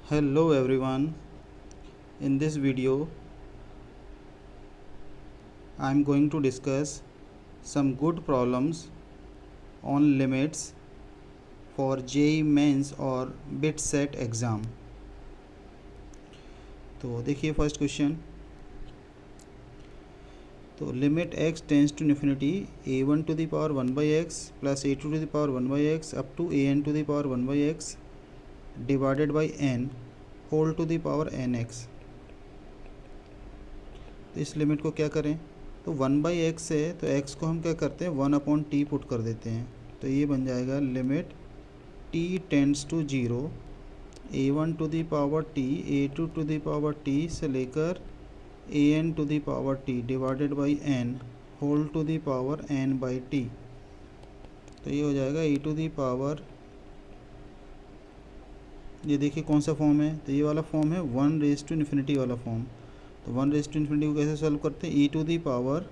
Hello everyone. In this video I am going to discuss some good problems on limits for JEE Mains और BITSAT exam. तो देखिए first question. तो limit x tends to infinity a1 to the power 1/x plus a2 to the power 1/x up to an to the power 1/x divided by n whole to the power nx। तो इस limit को क्या करें, तो 1/x है तो x को हम क्या करते हैं 1/t पुट कर देते हैं। तो ये बन जाएगा limit t tends to 0 a1 to the power t a2 to the power t से लेकर an to the power t divided by n whole to the power n by t। तो ये हो जाएगा e टू द पावर, ये देखिए कौन सा फॉर्म है, तो ये वाला फॉर्म है 1⁻∞ वाला फॉर्म। तो 1⁻∞ को कैसे सॉल्व करते हैं, e to the power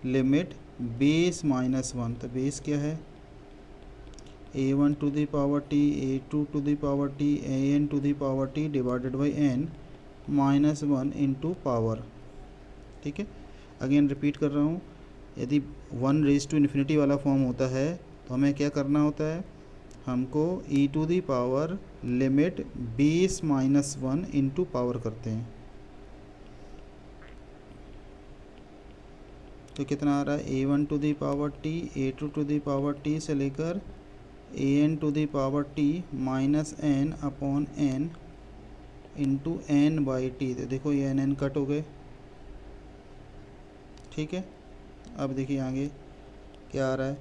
limit base -1। तो बेस क्या है a1 to the power t a2 to the power t an to the power t divided by n -1 into power. ठीक है, अगेन रिपीट कर रहा हूँ, यदि 1⁻∞ वाला फॉर्म होता है तो हमें क्या करना होता है, हमको e to the power limit base -1 into power करते हैं। तो कितना आ रहा है a1 to the power t a2 to the power t से लेकर an to the power t minus n upon n into n by t. तो देखो ये n कट हो गए। ठीक है, अब देखिए आगे क्या आ रहा है,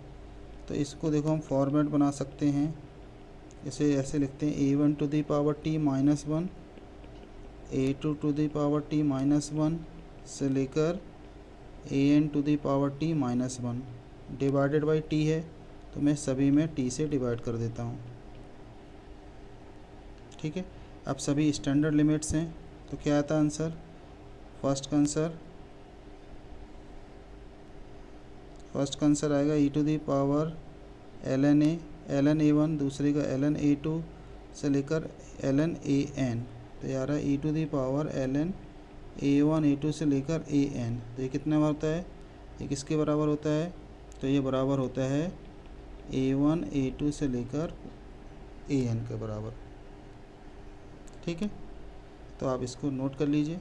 तो इसको देखो हम फॉर्मेट बना सकते हैं, इसे ऐसे लिखते हैं a1 to the power t -1 a2 to the power t -1 से लेकर an to the power t -1 divided by t है, तो मैं सभी में t से डिवाइड कर देता हूँ। ठीक है, अब सभी स्टैंडर्ड लिमिट्स हैं, तो क्या आता है आंसर, फर्स्ट का आंसर आएगा e to the power ln a1, दूसरे का ln a2 से लेकर ln an। तो ये आ रहा है e to the power ln a1 a2 से लेकर an। तो ये कितना होता है, ये किसके बराबर होता है, तो ये बराबर होता है a1 a2 से लेकर an के बराबर। ठीक है, तो आप इसको नोट कर लीजिए।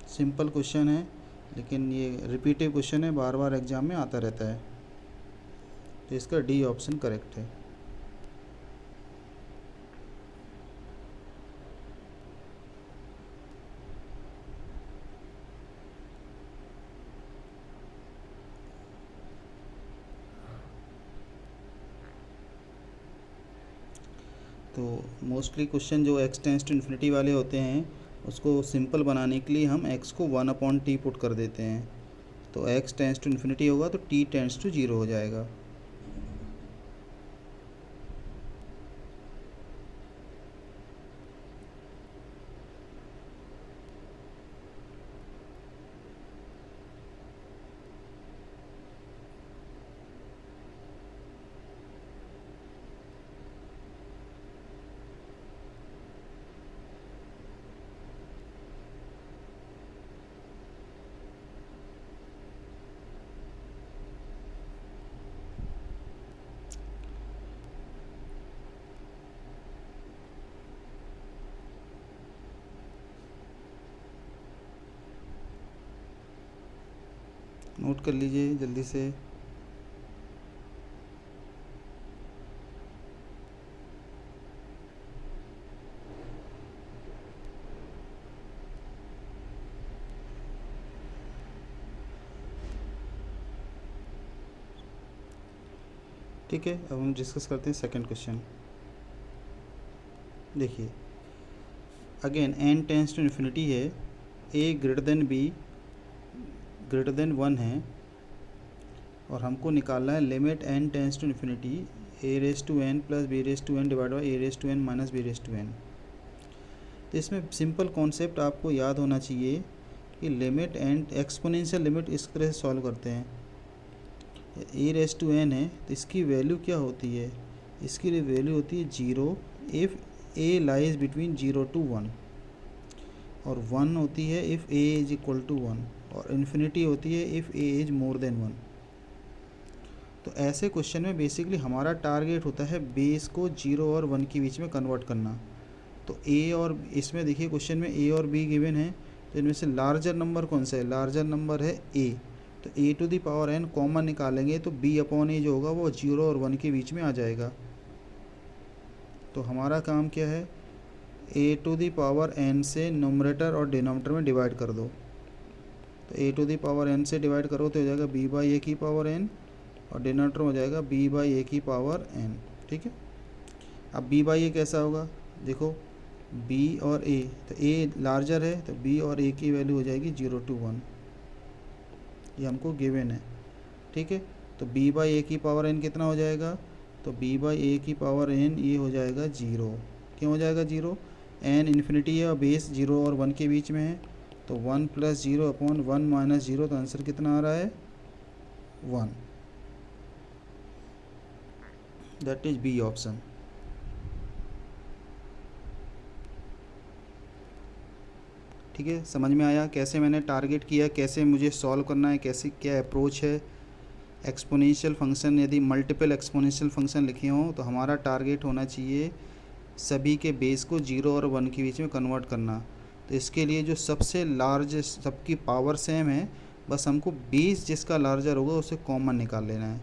सिंपल क्वेश्चन है लेकिन ये रिपीटिव क्वेश्चन है, बार बार एग्ज़ाम में आता रहता है, तो इसका डी ऑप्शन करेक्ट है। तो मोस्टली क्वेश्चन जो x टेंस टू इन्फिनिटी वाले होते हैं उसको सिंपल बनाने के लिए हम x को 1/t पुट कर देते हैं। तो x टेंस टू इन्फिनिटी होगा तो t टेंस टू 0 हो जाएगा। नोट कर लीजिए जल्दी से। ठीक है, अब हम डिस्कस करते हैं सेकंड क्वेश्चन। देखिए again n tends to infinity है, a greater than b greater than 1 है, और हमको निकालना है limit n tends to infinity a⁻n plus b⁻n divide by a⁻n minus b⁻n। तो इसमें सिंपल कॉन्सेप्ट आपको याद होना चाहिए कि लिमिट एंड एक्सपोनेंशियल लिमिट इस तरह से सॉल्व करते हैं। a⁻n है तो इसकी वैल्यू क्या होती है, इसकी वैल्यू होती है 0 if a lies between 0 to 1, और 1 होती है if a is equal to 1, और इन्फिनिटी होती है if a is more than 1। तो ऐसे क्वेश्चन में बेसिकली हमारा टारगेट होता है बेस को 0 और 1 के बीच में कन्वर्ट करना। तो ए और इसमें देखिए क्वेश्चन में ए और बी गिवन है, तो इनमें से लार्जर नंबर कौन सा है? लार्जर नंबर है ए। तो a to the power n common निकालेंगे तो बी अपॉन ए जो होगा वो 0 और 1 के बीच में आ जाएगा। तो हमारा काम क्या है? ए टू दी पावर एन से नोमरेटर और डिनोमिनेटर में डिवाइड कर दो। तो a to the power N से डिवाइड करो तो हो जाएगा बी बाई ए की पावर एन, और डिनोमिनेटर हो जाएगा बी बाई ए की पावर एन। ठीक है, अब बी बाई ए कैसा होगा? देखो बी और ए, तो ए लार्जर है तो बी और ए की वैल्यू हो जाएगी 0 to 1, ये हमको गिवन है। ठीक है, तो बी बाई ए की पावर एन कितना हो जाएगा? तो बी बाई ए की पावर एन ये हो जाएगा 0। क्यों हो जाएगा 0? एन इन्फिनिटी है और बेस 0 और 1 के बीच में है, तो 1 + 0 अपॉन 1 - 0, तो आंसर कितना आ रहा है? 1। That is B option. ठीक है, समझ में आया कैसे मैंने टारगेट किया, कैसे मुझे सॉल्व करना है, कैसे क्या अप्रोच है। एक्सपोनेंशियल फंक्शन, यदि मल्टीपल एक्सपोनेंशियल फंक्शन लिखे हों तो हमारा टारगेट होना चाहिए सभी के बेस को 0 और 1 के बीच में कन्वर्ट करना। तो इसके लिए जो सबसे लार्ज, सबकी पावर सेम है, बस हमको बेस जिसका लार्जर होगा उसे कॉमन निकाल लेना है।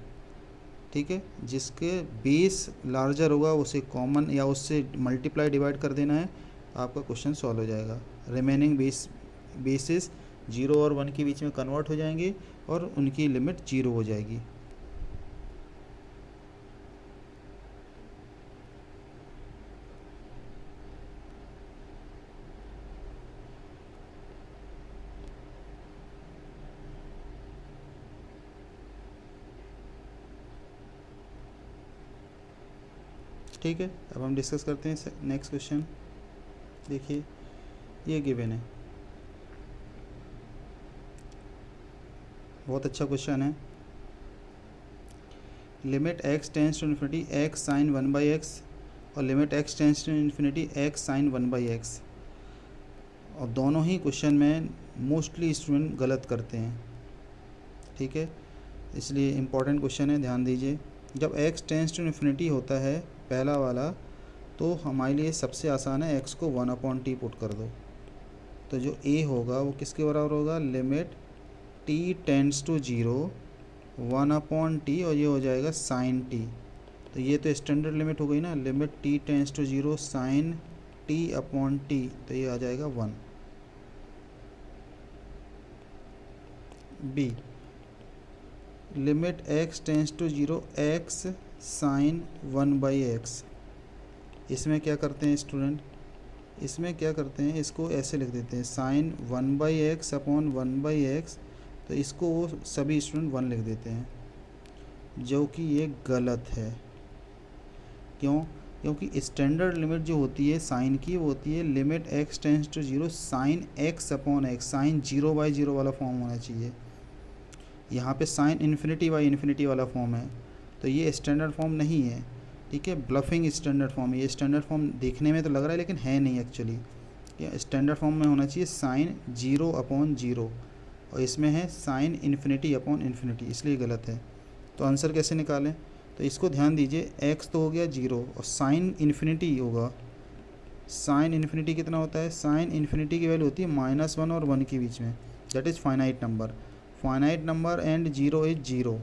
ठीक है, जिसके बेस लार्जर होगा उसे कॉमन या उससे मल्टीप्लाई डिवाइड कर देना है, आपका क्वेश्चन सॉल्व हो जाएगा। रिमेनिंग बेसिस 0 और 1 के बीच में कन्वर्ट हो जाएंगे और उनकी लिमिट 0 हो जाएगी। ठीक है, अब हम डिस्कस करते हैं नेक्स्ट क्वेश्चन। देखिए ये गिवन है, बहुत अच्छा क्वेश्चन है। Limit x tends to infinity x sine 1/x और limit x tends to infinity x sine 1/x, और दोनों ही क्वेश्चन में मोस्टली स्टूडेंट गलत करते हैं। ठीक है, इसलिए इम्पॉर्टेंट क्वेश्चन है, ध्यान दीजिए। जब x टेंस टू इन्फिनिटी होता है पहला वाला, तो हमारे लिए सबसे आसान है x को 1/t पुट कर दो। तो जो a होगा वो किसके बराबर होगा? Limit t tends to 0 1/t, और ये हो जाएगा साइन t। तो ये तो स्टैंडर्ड लिमिट हो गई ना, limit t tends to 0 sine t/t, तो ये आ जाएगा 1। b limit x tends to 0 x sine 1/x। इसमें क्या करते हैं स्टूडेंट? इसमें क्या करते हैं, इसको ऐसे लिख देते हैं साइन 1/x अपॉन 1/x, तो इसको वो सभी स्टूडेंट 1 लिख देते हैं, जो कि ये गलत है। क्यों? क्योंकि स्टैंडर्ड लिमिट जो होती है साइन की, वो होती है limit x tends to 0 sine x upon x, sine 0/0 वाला फॉर्म होना चाहिए। यहाँ पे साइन इन्फिनिटी वाला फॉर्म है, तो ये स्टैंडर्ड फॉर्म नहीं है। ठीक है, ब्लफिंग स्टैंडर्ड फॉर्म है। ये स्टैंडर्ड फॉर्म देखने में तो लग रहा है लेकिन है नहीं एक्चुअली। स्टैंडर्ड फॉर्म में होना चाहिए साइन 0/0, और इसमें है साइन इन्फिनिटी अपॉन इन्फिनिटी, इसलिए गलत है। तो आंसर कैसे निकालें? तो इसको ध्यान दीजिए, x तो हो गया 0 और साइन इन्फिनिटी होगा। साइन इन्फिनिटी कितना होता है? साइन इन्फिनिटी की वैल्यू होती है -1 और 1 के बीच में, that is finite number. Finite number and 0 is 0।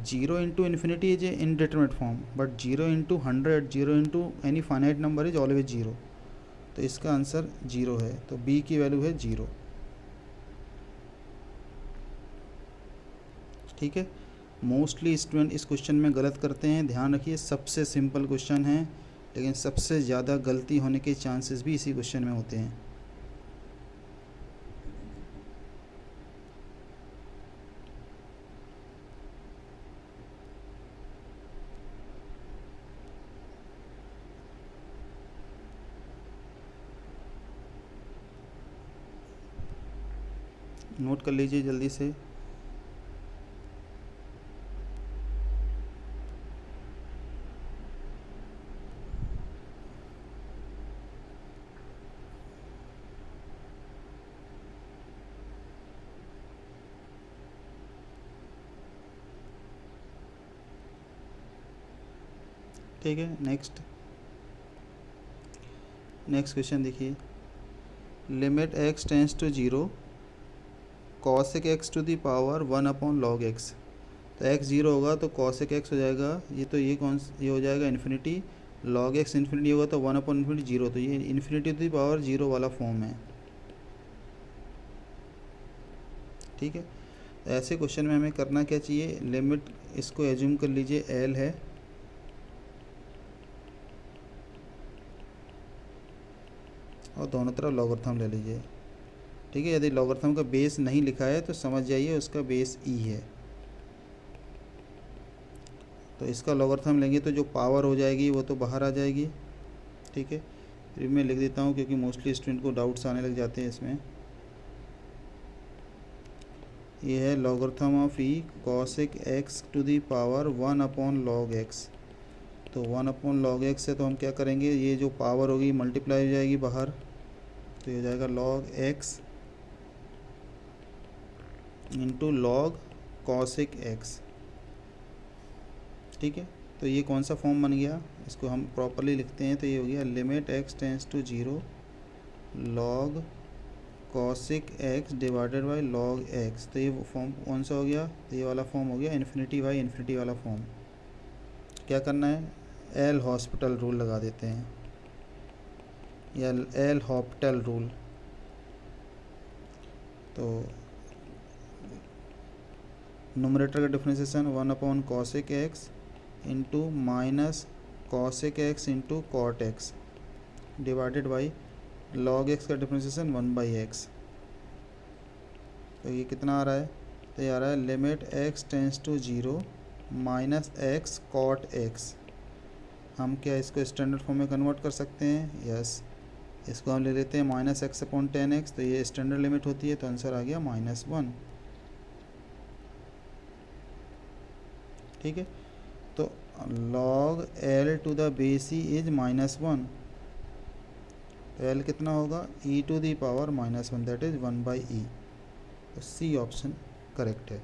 0 into infinity is a indeterminate form, but 0 into 100, 0 into any finite number is always 0। तो इसका आंसर 0 है, तो b की वैल्यू है 0। ठीक है, मोस्टली स्टूडेंट इस क्वेश्चन में गलत करते हैं। ध्यान रखिए, सबसे सिंपल क्वेश्चन है, लेकिन सबसे ज़्यादा गलती होने के चांसेस भी इसी क्वेश्चन में होते हैं। नोट कर लीजिए जल्दी से। ठीक है। नेक्स्ट क्वेश्चन देखिए, limit x tends to 0 cosec x to the power 1/log x। तो x 0 होगा तो cosec x हो जाएगा, ये हो जाएगा इन्फिनिटी, log x इन्फिनिटी होगा तो 1/0, तो ये इन्फिनिटी टू दी पावर 0 वाला फॉर्म है। ठीक है, तो ऐसे क्वेश्चन में हमें करना क्या चाहिए, लिमिट इसको एज्यूम कर लीजिए l है, और दोनों तरफ लॉगरिथम ले लीजिए। ठीक है, यदि लॉगरिथम का बेस नहीं लिखा है तो समझ जाइए उसका बेस e है। तो इसका लॉगरिथम लेंगे तो जो पावर हो जाएगी वो तो बाहर आ जाएगी। ठीक है, फिर मैं लिख देता हूँ क्योंकि मोस्टली स्टूडेंट को डाउट्स आने लग जाते हैं इसमें। ये है logarithm of e cosec x to the power 1/log x। तो 1/log x से तो हम क्या करेंगे, ये जो पावर होगी मल्टीप्लाई हो जाएगी बाहर, तो ये हो जाएगा log x into log cosec x। ठीक है, तो ये कौन सा फॉर्म बन गया, इसको हम प्रॉपरली लिखते हैं तो ये हो गया limit x tends to 0 log cosec x divided by log x। तो ये फॉर्म कौन सा हो गया, तो ये वाला फॉर्म हो गया इन्फिनिटी बाई इन्फिनिटी वाला फॉर्म। क्या करना है, एल हॉस्पिटल रूल लगा देते हैं, या एल हॉस्पिटल रूल। तो नोमरेटर का differentiation 1/cosec x into minus cosec x into cot x divided by log x का डिफरेंशिएशन 1/x। तो ये कितना आ रहा है, तो ये आ रहा है limit x tends to 0 minus x cot x। हम क्या इसको स्टैंडर्ड फॉर्म में कन्वर्ट कर सकते हैं, यस। इसको हम ले लेते हैं -x/10x, तो ये स्टैंडर्ड लिमिट होती है, तो आंसर आ गया -1। ठीक है, तो log l to the base e is -1, तो l कितना होगा, e to the power -1, that is 1/e। तो सी ऑप्शन करेक्ट है।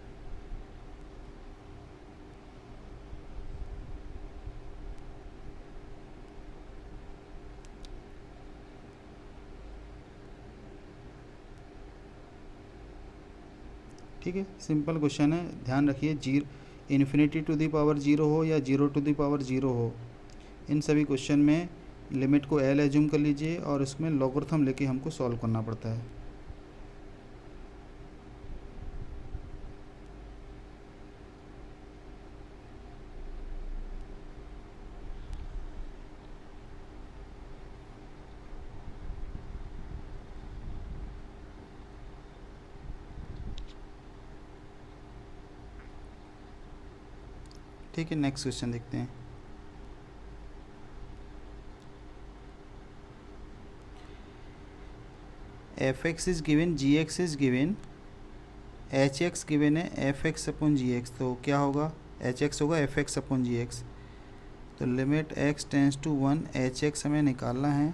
ठीक है, सिंपल क्वेश्चन है, ध्यान रखिए, इन्फिनिटी टू दी पावर 0 हो या 0 टू दी पावर 0 हो, इन सभी क्वेश्चन में लिमिट को एल एज्यूम कर लीजिए और उसमें लॉगरिथम लेके हमको सॉल्व करना पड़ता है। ठीक है, नेक्स्ट क्वेश्चन देखते हैं। F x is given, g x is given, h x given है f x upon g x. तो क्या होगा, एच एक्स होगा f x upon g x. तो limit x tends to 1 h x हमें निकालना है,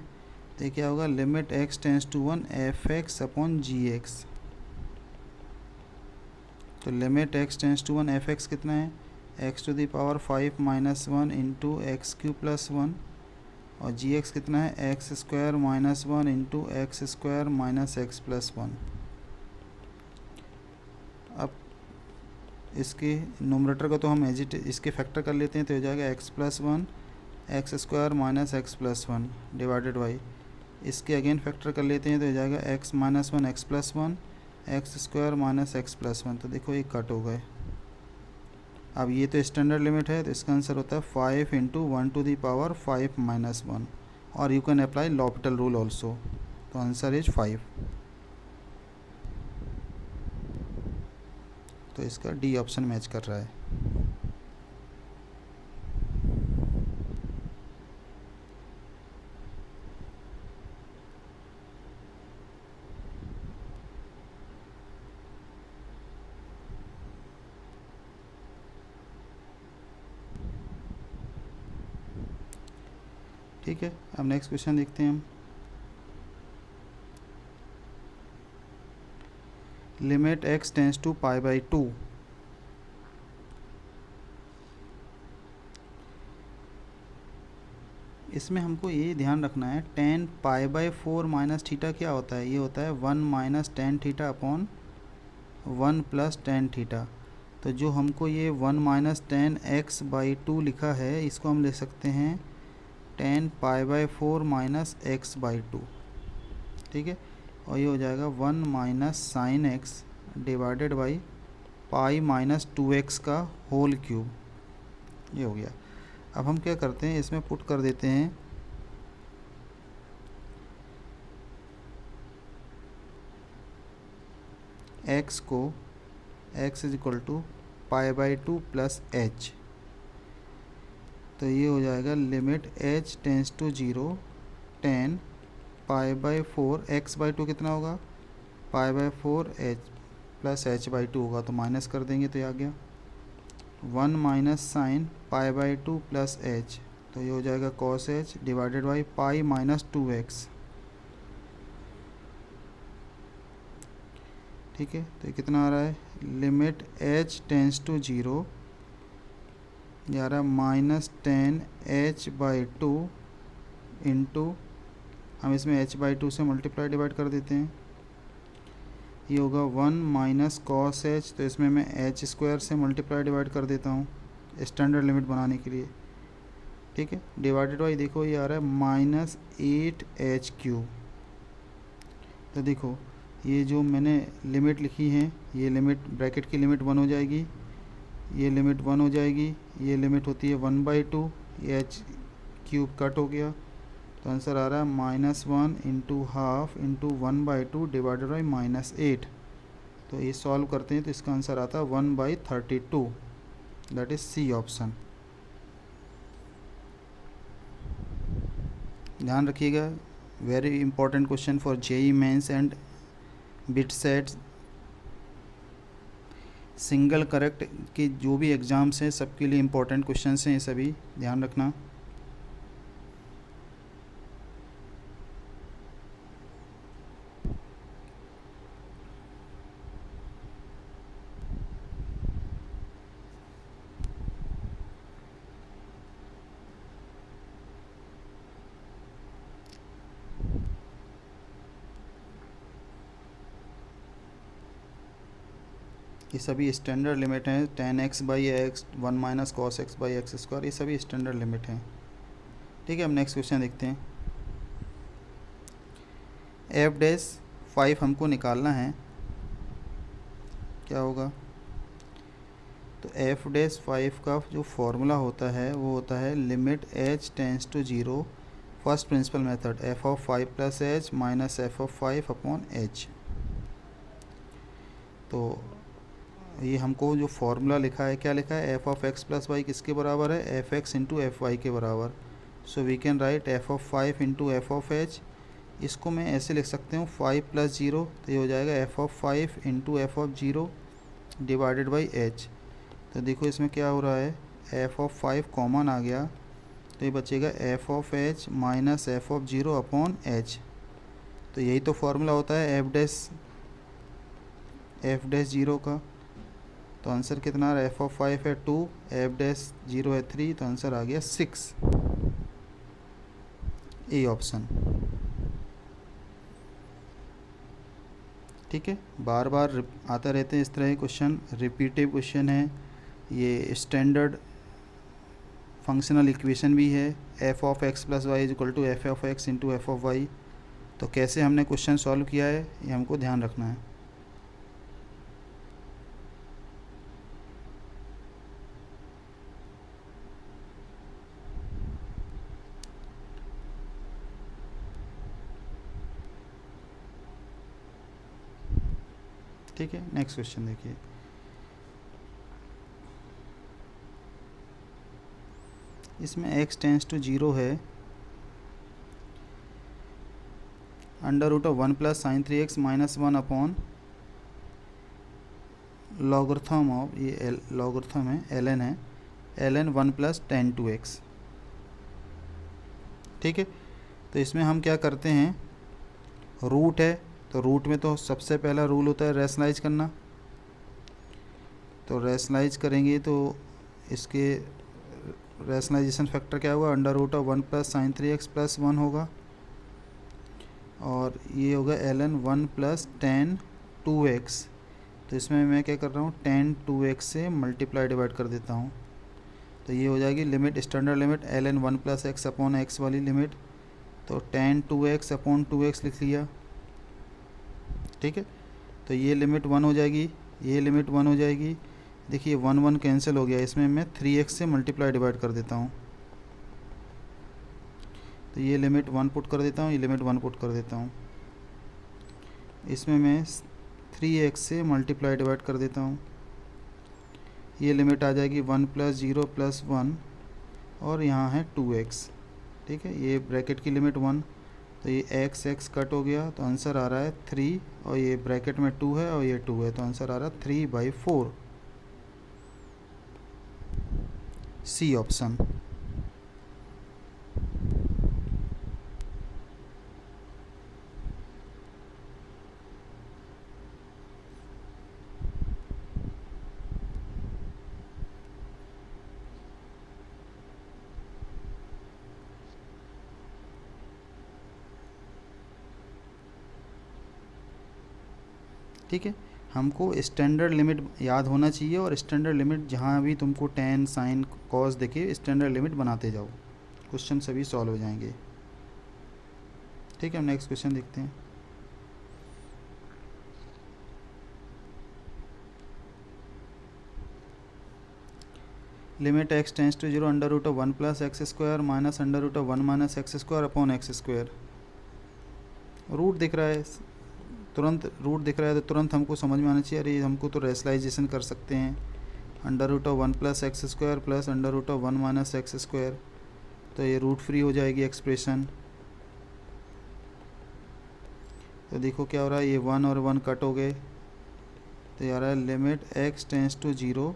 तो क्या होगा limit x tends to 1 f x upon g x. तो limit x tends to 1 f x कितना है, x to the power 5 minus 1 into x Q plus 1, और जी एक्स कितना है x square minus 1 into x square minus x plus 1। अब इसके numerator को तो हम इसके फैक्टर कर लेते हैं, तो हो जाएगा x plus 1 x square minus x plus 1 divided by, इसके अगेन फैक्टर कर लेते हैं तो हो जाएगा x minus 1 x plus 1 x square minus x plus 1। तो देखो ये कट हो गए। अब ये तो स्टैंडर्ड लिमिट है, तो इसका आंसर होता है 5 into 1 to the power 5 minus 1, और you can apply L'Hopital rule also. तो आंसर इज 5। तो इसका डी ऑप्शन मैच कर रहा है। ठीक है, अब नेक्स्ट क्वेश्चन देखते हैं हम। लिमिट एक्स टेंस टू π/2, इसमें हमको ये ध्यान रखना है tan π/4 माइनस थीटा क्या होता है, ये होता है 1 minus tan theta upon 1 plus tan theta. तो जो हमको ये 1 माइनस टेन x/2 लिखा है, इसको हम लिख सकते हैं tan π/4 माइनस x/2, ठीक है। और ये हो जाएगा 1 minus sine x divided by pi minus 2x का होल क्यूब, ये हो गया। अब हम क्या करते हैं, इसमें पुट कर देते हैं x को, x is equal to π/2 plus h। तो ये हो जाएगा limit h tends to 0 tan π/4 x/2 कितना होगा, π/4 h प्लस h/2 होगा, तो माइनस कर देंगे तो ये आ गया 1 माइनस साइन π/2 प्लस h। तो ये हो जाएगा cos h divided by pi minus 2x, ठीक है। तो ये कितना आ रहा है, लिमिट h टेंस टू 0 ये आ रहा है माइनस टेन h/2 इंटू, हम इसमें h/2 से मल्टीप्लाई डिवाइड कर देते हैं, ये होगा 1 माइनस कॉस h। तो इसमें मैं h स्क्वायर से मल्टीप्लाई डिवाइड कर देता हूँ स्टैंडर्ड लिमिट बनाने के लिए, ठीक है। डिवाइडेड बाई देखो ये आ रहा है माइनस 8h³। तो देखो ये जो मैंने लिमिट लिखी है, ये लिमिट ब्रैकेट की लिमिट 1 हो जाएगी, ये लिमिट 1 हो जाएगी, ये लिमिट होती है 1/2, ये h³ कट हो गया। तो आंसर आ रहा है -1 into half into 1/2 divided by -8। तो ये सॉल्व करते हैं तो इसका आंसर आता है 1/32, दैट इज सी ऑप्शन। ध्यान रखिएगा, very important question for JEE Mains and BITSATs, single correct के जो भी एग्ज़ाम्स हैं सबके लिए इम्पोर्टेंट क्वेश्चंस हैं, ये सभी ध्यान रखना। ये सभी स्टैंडर्ड लिमिट हैं, tan x/x 1 माइनस कॉस x/x², ये सभी स्टैंडर्ड लिमिट हैं, ठीक है। अब नेक्स्ट क्वेश्चन देखते हैं। f'5 हमको निकालना है, क्या होगा, तो f'5 का जो फॉर्मूला होता है वो होता है limit h tends to 0 first principle method f(5 + h minus f(5/h)। तो ये हमको जो फॉर्मूला लिखा है, क्या लिखा है, f(x + y) किसके बराबर है, f(x × f(y) के बराबर। So we can write f(5 × f(h)। इसको मैं ऐसे लिख सकते हूँ 5 + 0, तो ये हो जाएगा f(5 × f(0) divided by h। तो देखो इसमें क्या हो रहा है, f(5) कॉमन आ गया, तो ये बचेगा f(h) माइनस f(0/h)। तो यही तो फॉर्मूला होता है f'0 का। तो आंसर कितना आ रहा है, f(5) है 2, f'0 है 3, तो आंसर आ गया 6, ए ऑप्शन, ठीक है। बार बार आता रहते हैं इस तरह के क्वेश्चन, रिपीटिव क्वेश्चन है ये, स्टैंडर्ड फंक्शनल इक्वेशन भी है, f(x + y) = f(x × f(y)। तो कैसे हमने क्वेश्चन सॉल्व किया है ये हमको ध्यान रखना है। ठीक है, नेक्स्ट क्वेश्चन देखिए। इसमें x टेंस टू 0 है, √1 + sin 3x - 1 upon logarithm of, ये लॉगरिथम है ln है, ln 1 + tan 2x, ठीक है। तो इसमें हम क्या करते हैं, रूट है तो रूट में तो सबसे पहला रूल होता है रैशनलाइज करना। तो रैशनलाइज करेंगे तो इसके रैशनलाइजेशन फैक्टर क्या होगा, under root of 1 plus sine 3x plus 1 होगा, और ये होगा ln 1 प्लस टेन 2x। तो इसमें मैं क्या कर रहा हूँ, टेन 2x से मल्टीप्लाई डिवाइड कर देता हूँ, तो ये हो जाएगी limit, standard limit ln 1 plus x upon x वाली लिमिट, तो टेन 2x अपॉन 2x लिख लिया। ठीक है, तो ये लिमिट 1 हो जाएगी, ये लिमिट 1 हो जाएगी। देखिए 1 1 कैंसिल हो गया, इसमें मैं 3x से मल्टीप्लाई डिवाइड कर देता हूँ, तो ये लिमिट 1 पुट कर देता हूँ, ये लिमिट 1 पुट कर देता हूँ, इसमें मैं 3x से मल्टीप्लाई डिवाइड कर देता हूँ, ये लिमिट आ जाएगी 1 प्लस 0 प्लस 1, और यहाँ है 2x। ठीक है, ये ब्रैकेट की लिमिट 1, तो ये x कट हो गया, तो आंसर आ रहा है 3, और ये ब्रैकेट में 2 है और ये 2 है, तो आंसर आ रहा है 3/4, सी ऑप्शन। ठीक है, हमको स्टैंडर्ड लिमिट याद होना चाहिए, और स्टैंडर्ड लिमिट जहाँ भी तुमको टेन साइन कॉस दिखे स्टैंडर्ड लिमिट बनाते जाओ, क्वेश्चन सभी सॉल्व हो जाएंगे। ठीक है, हम नेक्स्ट क्वेश्चन देखते हैं। Limit x tends to 0 under root of 1 plus x square minus under root of 1 minus x square upon x square. Root दिख रहा है, तुरंत रूट दिख रहा है तो तुरंत हमको समझ में आना चाहिए, अरे हमको तो रेशनलाइजेशन कर सकते हैं, under root of 1 plus x square plus under root of 1 minus x square, तो ये रूट फ्री हो जाएगी एक्सप्रेशन। तो देखो क्या हो रहा है, ये 1 और 1 कट हो गए, तो ये आ रहा है limit x tends to 0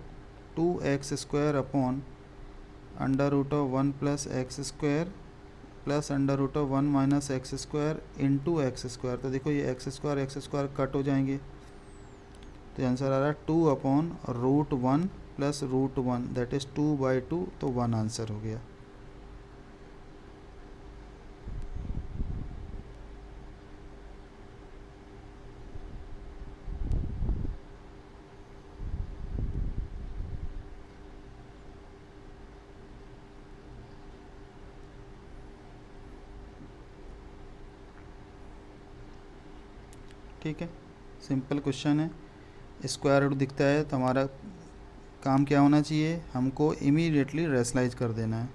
2x square upon under root of 1 plus x square plus under root of 1 minus x square into x square. तो देखो ये एक्स स्क्वायर कट हो जाएंगे, तो आंसर आ रहा है 2 upon root 1 plus root 1, that is 2/2, तो 1 answer हो गया। ठीक है, सिंपल क्वेश्चन है, स्क्वायर रूट दिखता है तो हमारा काम क्या होना चाहिए, हमको इमीडिएटली रेशनलाइज कर देना है।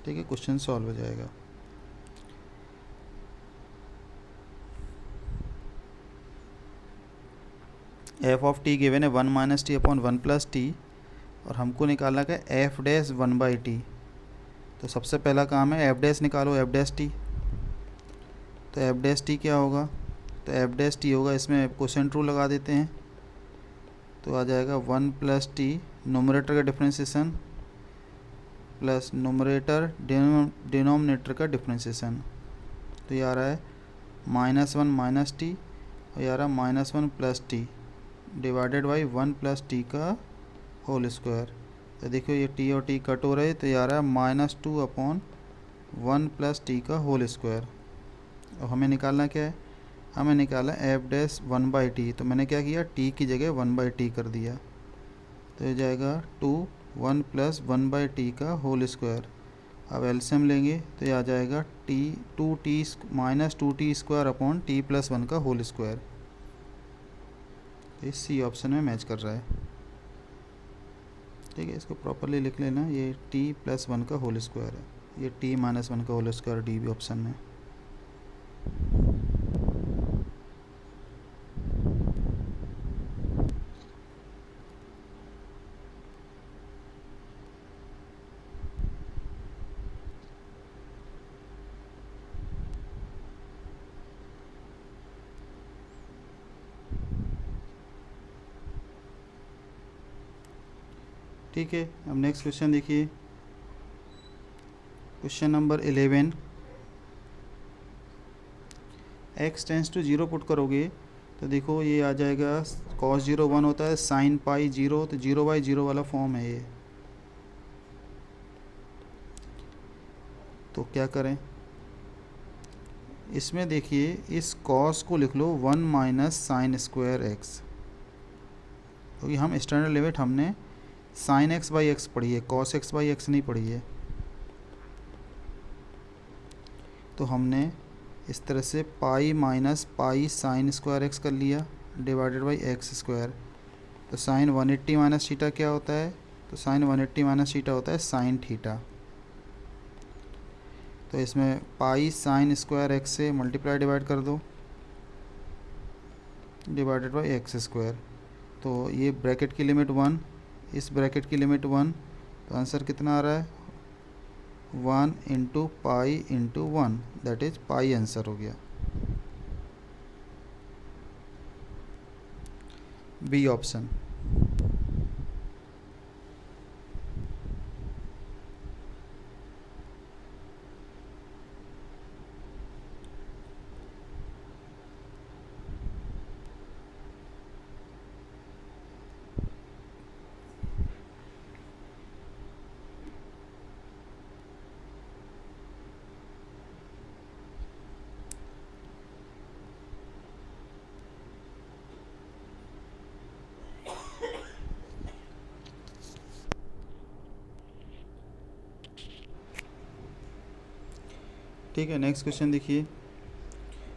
ठीक है, क्वेश्चन सॉल्व हो जाएगा। एफ ऑफ टी गिवन है 1 minus T upon 1 plus T, और हमको निकालना क्या है एफ डैश 1/t। तो सबसे पहला काम है एफ डैश निकालो, एफ डैश टी। तो एफ डैश टी क्या होगा, तो एफ डैश टी होगा, इसमें कोसेंट रूल लगा देते हैं, तो आ जाएगा 1 प्लस टी नोमरेटर का डिफ्रेंसिएशन प्लस नोमरेटर डिनोमिनेटर का डिफ्रेंसिएशन, तो ये आ रहा है -1 माइनस टी, और ये आ रहा है -1 plus T divided by 1 plus T का होल स्क्वायर। तो देखो ये टी और टी कट हो रहे, तो ये आ रहा है -2 अपॉन 1 प्लस टी का होल स्क्वायर। और हमें निकालना क्या है, हमें निकाला एफ डैश 1/t, तो मैंने क्या किया टी की जगह 1/t कर दिया, तो ये जाएगा 2 1 प्लस 1/t का होल स्क्वायर। अब एलसीएम लेंगे तो ये आ जाएगा T 2t minus 2t square upon T plus 1 का होल स्क्वायर। तो सी ऑप्शन में मैच कर रहा है। ठीक है, इसको प्रॉपरली लिख लेना, ये t प्लस 1 का होल स्क्वायर है, ये t माइनस 1 का होल स्क्वायर डी भी ऑप्शन में। ठीक है, अब नेक्स्ट क्वेश्चन देखिए, question number 11। x tends to 0 put करोगे तो देखो ये आ जाएगा cos 0 1 होता है, sin पाई 0, तो 0/0 वाला फॉर्म है ये। तो क्या करें, इसमें देखिए इस कॉस को लिख लो 1 माइनस साइन स्क्वायर एक्स, क्योंकि हम स्टैंडर्ड लिमिट हमने साइन एक्स बाई एक्स पढ़ी है, कॉस एक्स बाई एक्स नहीं पढ़ी है। तो हमने इस तरह से pi minus pi sine square x कर लिया डिवाइडेड बाई एक्स स्क्वायर। तो साइन 180 माइनस थीटा क्या होता है, तो साइन 180 माइनस थीटा होता है साइन थीटा। तो इसमें पाई साइन स्क्वायर एक्स से मल्टीप्लाई डिवाइड कर दो डिवाइडेड बाई एक्स स्क्वायर। तो ये ब्रैकेट की लिमिट 1, इस ब्रैकेट की लिमिट 1, तो आंसर कितना आ रहा है 1 into pi into 1, that is pi answer हो गया, बी ऑप्शन। ठीक है, नेक्स्ट क्वेश्चन देखिए।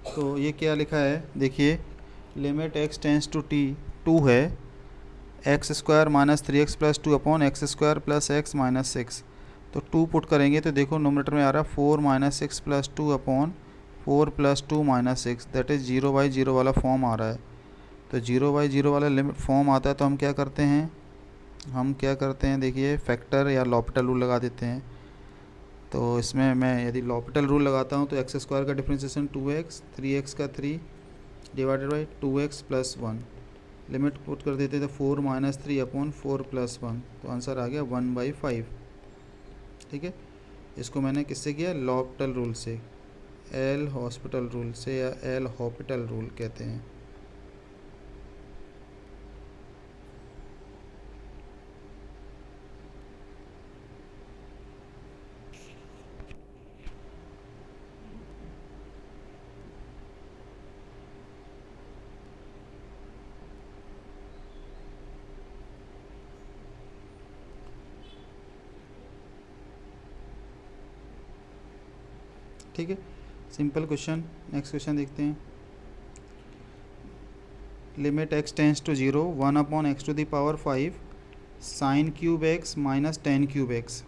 तो ये क्या लिखा है, देखिए limit x tends to t 2 है, x square minus 3x plus 2 upon x square plus x minus 6। तो 2 पुट करेंगे तो देखो नोमीनेटर में आ रहा है 4 minus 6 plus 2 upon 4 plus 2 minus 6, that is 0/0 वाला फॉर्म आ रहा है। तो 0/0 वाला लिमिट फॉर्म आता है तो हम क्या करते हैं, देखिए फैक्टर या लॉपिटल रूल लगा देते हैं। तो इसमें मैं यदि लॉपिटल रूल लगाता हूँ तो एक्स स्क्वायर का डिफ्रेंशिएशन 2x, 3x का 3 divided by 2x plus 1, limit put कर देते तो 4 माइनस 3 अपॉन 4 प्लस 1, तो आंसर आ गया 1/5। ठीक है, इसको मैंने किससे किया, लॉपिटल रूल से, एल हॉस्पिटल रूल से या एल हॉपिटल रूल कहते हैं। ठीक है, सिंपल क्वेश्चन। नेक्स्ट क्वेश्चन देखते हैं। Limit x tends to 0 1 upon x to the power 5 sine cube x minus ten cube x.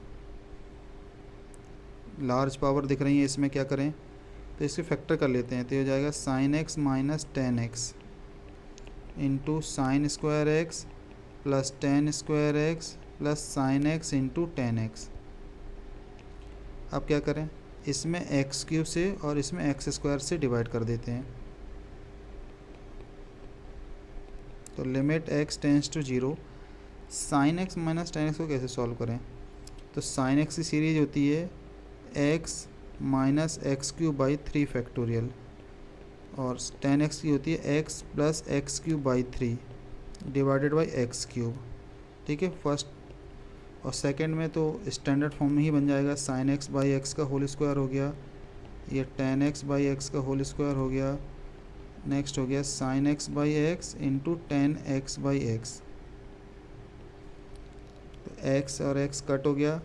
Large power दिख रही है, इसमें क्या करें, तो इसके फैक्टर कर लेते हैं। तो ये हो जाएगा sign x minus ten x into sine square x plus ten square x plus sign x into ten x. अब क्या करें, इसमें एक्स क्यूब से और इसमें एक्स स्क्वायर से डिवाइड कर देते हैं। तो limit x tends to 0 sine x minus ten x को कैसे सॉल्व करें, तो साइन एक्स की सीरीज होती है x minus x cube by 3 factorial, और टेन एक्स की होती है x plus x cube by 3 divided by x cube. ठीक है, फर्स्ट और सेकंड में तो स्टैंडर्ड फॉर्म में ही बन जाएगा, साइन एक्स बाई एक्स का होल स्क्वायर हो गया, ये टेन एक्स बाई एक्स का होल स्क्वायर हो गया, नेक्स्ट हो गया sine x by x into ten x by x. तो एक्स और एक्स कट हो गया,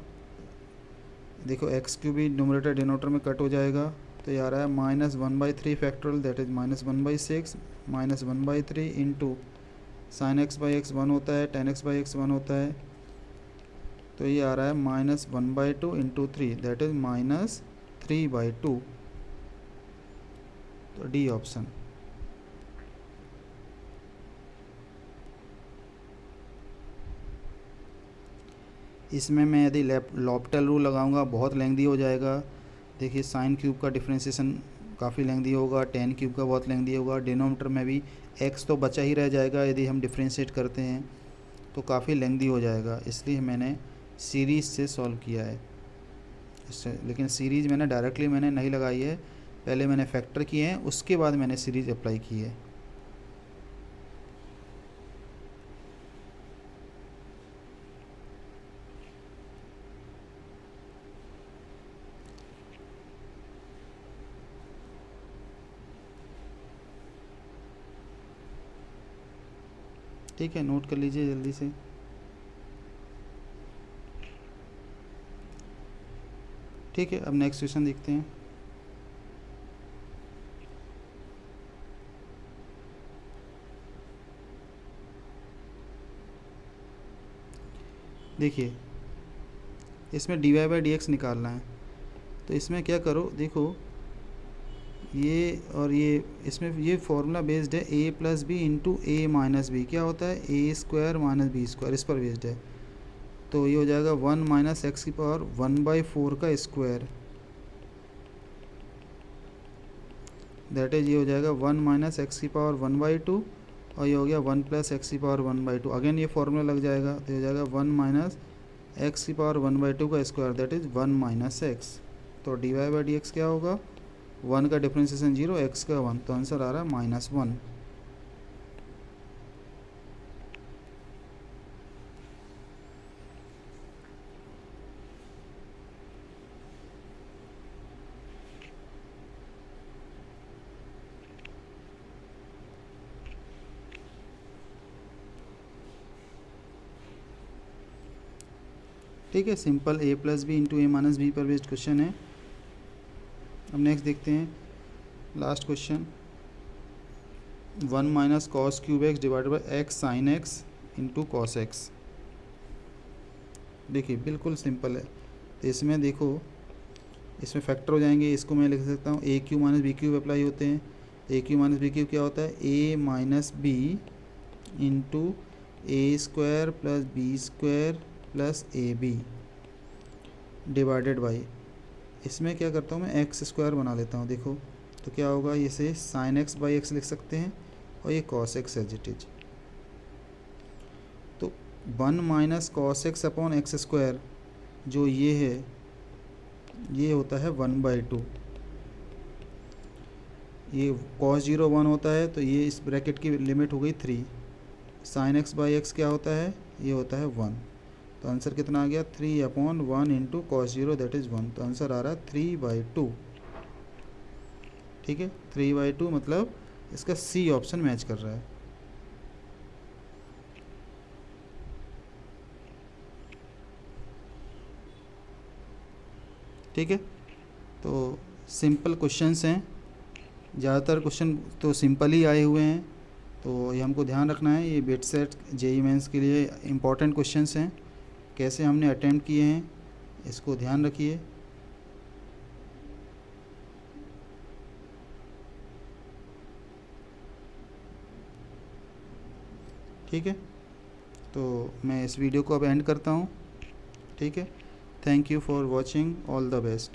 देखो एक्स क्यूब भी न्यूमरेटर डिनोटर में कट हो जाएगा, तो ये आ रहा है -1/3 factorial, that is -1/6 -1/3 into sine x by x 1 होता है, टेन एक्स बाई एक्स 1 होता है, तो ये आ रहा है -1/2 इंटू 3, दैट इज -3/2। तो डी ऑप्शन। इसमें मैं यदि लॉपिटल रूल लगाऊंगा बहुत लेंदी हो जाएगा। देखिए साइन क्यूब का डिफ्रेंशिएशन काफ़ी लेंदी होगा, टेन क्यूब का बहुत लेंदी होगा, डिनोमीटर में भी एक्स तो बचा ही रह जाएगा यदि हम डिफ्रेंशिएट करते हैं, तो काफ़ी लेंदी हो जाएगा, इसलिए मैंने सीरीज़ से सॉल्व किया है इससे। लेकिन सीरीज़ मैंने डायरेक्टली मैंने नहीं लगाई है, पहले मैंने फैक्टर किए हैं, उसके बाद मैंने सीरीज़ अप्लाई की है। ठीक है, नोट कर लीजिए जल्दी से। ठीक है, अब नेक्स्ट क्वेश्चन देखते हैं। देखिए, इसमें dy बाई डी एक्स निकालना है, तो इसमें क्या करो, देखो ये और ये, इसमें ये फॉर्मूला बेस्ड है a plus b into a minus b, क्या होता है a square minus b square, इस पर बेस्ड है। तो ये हो जाएगा 1 माइनस एक्स की पावर 1/4 का स्क्वायर, दैट इज ये हो जाएगा 1 माइनस एक्स की पावर 1/2, और ये हो गया 1 प्लस एक्स की पावर 1/2। अगेन ये फॉर्मूला लग जाएगा, तो ये हो जाएगा 1 माइनस एक्स की पावर 1/2 का square, that is 1 minus x. तो d y by d x क्या होगा, 1 का डिफ्रेंशिएशन 0, एक्स का 1, तो आंसर आ रहा है -1। ठीक है, simple a plus b into a minus b पर बेस्ड क्वेश्चन है। अब नेक्स्ट देखते हैं लास्ट क्वेश्चन, 1 माइनस cos cube x divided by x sine x into cos x. देखिए बिल्कुल सिंपल है, तो इसमें देखो, इसमें फैक्टर हो जाएंगे, इसको मैं लिख सकता हूँ a cube minus b cube apply होते हैं। A cube minus b cube क्या होता है, a minus b into a square plus b square plus a b divided by, इसमें क्या करता हूँ मैं एक्स स्क्वायर बना लेता हूँ। देखो तो क्या होगा, इसे साइन एक्स बाई एक्स लिख सकते हैं, और ये cos x as it is. तो 1 माइनस cos x upon x square जो ये है, ये होता है 1/2। ये कॉस 0 1 होता है, तो ये इस ब्रैकेट की लिमिट हो गई 3। साइन एक्स बाई एक्स क्या होता है, ये होता है 1। तो आंसर कितना आ गया, 3/1 इंटू कॉस 0, दैट इज़ 1। तो आंसर आ रहा है 3/2। ठीक है, 3/2 मतलब इसका सी ऑप्शन मैच कर रहा है। ठीक है, तो सिंपल क्वेश्चंस हैं, ज़्यादातर क्वेश्चन तो सिंपल ही आए हुए हैं, तो ये हमको ध्यान रखना है। ये बिट सेट जेईई मेंस के लिए इम्पॉर्टेंट क्वेश्चंस हैं, कैसे हमने अटेम्प्ट किए हैं इसको ध्यान रखिए। ठीक है, तो मैं इस वीडियो को अब एंड करता हूँ। ठीक है, thank you for watching, all the best.